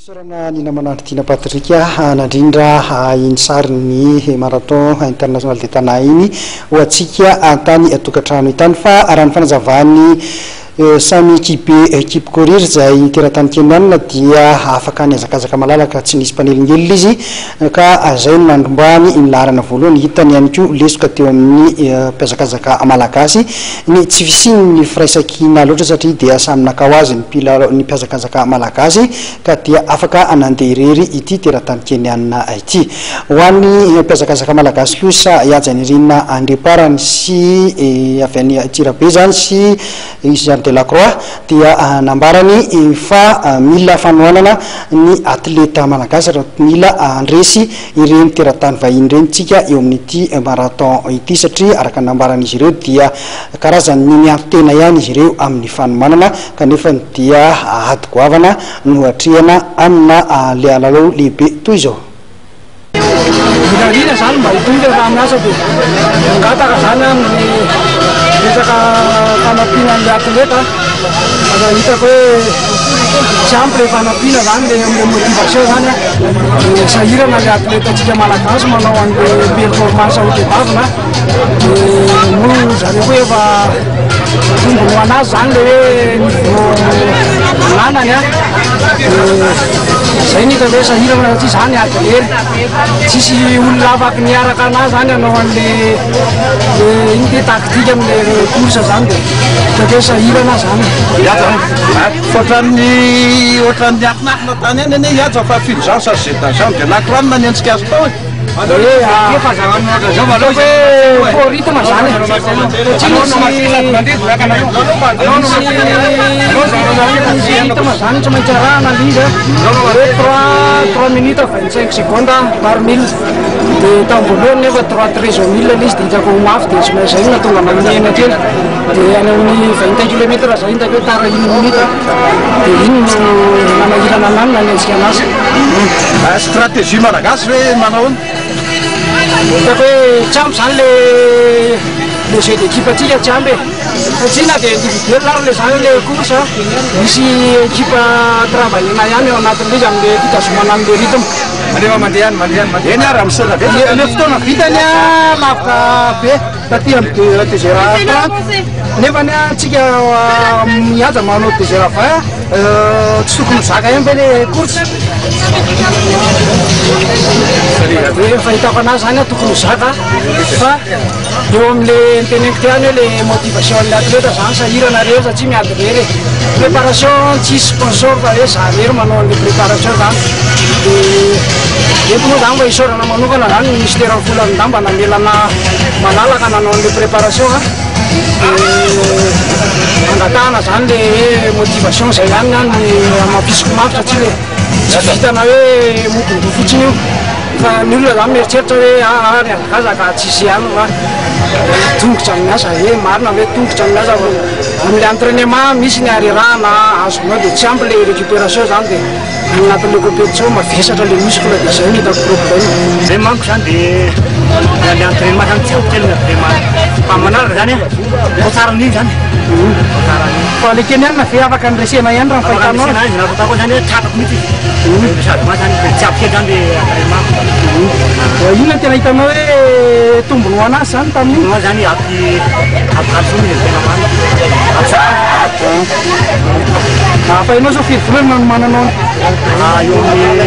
Sorana Nina Manartina Patricia Nadindra insarni marathon international de Tanaini Watsikia Antani Atukatrano Tanfa Aran Fanzavani samy équipe courir zay teratany Kenan dia afaka niazakazaka malalaka tsy nisy mpanelingely izy ka azay mandrombany inlarana voalohany hitany ihany koa lesoka teo amin'ny mpiazakazaka malagasy ny tsy fisiny ny firaisakina loatra satria dia samy nakao azy ny mpiazakazaka malagasy ka dia afaka anandeha irery ity teratany Keniana ity ho an'ny mpiazakazaka malagasy kosa iajany rina andreparany sy avy any Itsirabe zany sy Jean de la Croix dia nambarany fa mila fanohanana ny atleta malagasy mila andresy ireny teratany vahiny ireny tsika eo amin'ity marathon ity satria araka nambaran'izy ireo dia karazany ny miantena ihany izy ireo amin'ny fanomanana kanefa dia ahadygoavana no atrehana amina lalao lehibe toy izao. Dinarina zany mba hitondra raha amin'asa dia angataka zany amin'ny resaka fanampiana ny atleta hitako hoe tsy ampy le fanampiana zany le motivation zany sahirana le atletatsika malagasy manao an'le performance hautevavina no zareo hoe efa tombony ho anazy zany le hoe nanany zay ny hitako hoe sahirana tsy zany atlery tsisy olona afaky niaraka anazy zany anao an'le iny taktika am'le course zany dia hitako hoe sahirana zany ohatran'ny afinafina tany any ane ihaja fa fulgence zay d'agent de la Croix manentsika azy tao rythme zany rythme zany tsy maintsy arahana liza 3 minutes 25 secondes par mille dia tamin'ny voalohany nefa 3-13 mille izy dia hitako mafy dia tsy maintsy zay natonga magnena kely dia any amin'ny 20 km zay hitako hoe tara 1 minute dia iny no nanahirana anany nanentsika anazy. Stratégie malagasy hoe manao hitako hoe tsy ampy zany le jeu d'équipe atsika tsy ampy satria na dia individuel ary le zany le course misy équipe travaillena ihany eo anatin'izy amin'le fitazomana amin'le rythme rehefa mandeha eny ary amin'ny saona le fotoana vitany lavaka be taty amin'ny 2h30 nefa ny atsika mihaja manao 2h20 tsy tokony zaka ihany be le course efa hitako anazy zany tokony zaka fa eo amin'le nteneniko tiany hoe le motivation an'le atleta zany sahirana rery satria miady rery préparation tsy sponsor fa hoe za rery manao an'le préparation zany dia eto moa zany mba hisorana manokana zany ny ministère ny volanindamba namelana malalaka nanao an'le préparation angatahana zany le motivation zay ihany any mampisiko mafy satria le tsy vitana hoe mokondo fotsiny io fa ny olona zany mieritreritra hoe ny azakazaka tsisy ihany fa tongotra amin'ny asa marina hoe tongotra amin'ny asa amin'le entraînement misy ny arirahana azonao dia tsy ampy le récupération zany dia agnatin'le compétition mavesatra le muscle dia zay ny hitako problème zay manko zany dia le entraînement zany tsy ampy kely vraiment fa manaraka zany ho tsara amin'iny zany fa le Keniana fe afaka andresena ihany raha fahitanao natako zany hoe trapako mihitsy sady ma zany tsy ampy kely zany le entraînement ino tena hitanao hoe tombony ho anazy zany tamin'iny moa zany apikalisony le tena mamy fa ianao zao firy volana no mananao eo amin'ny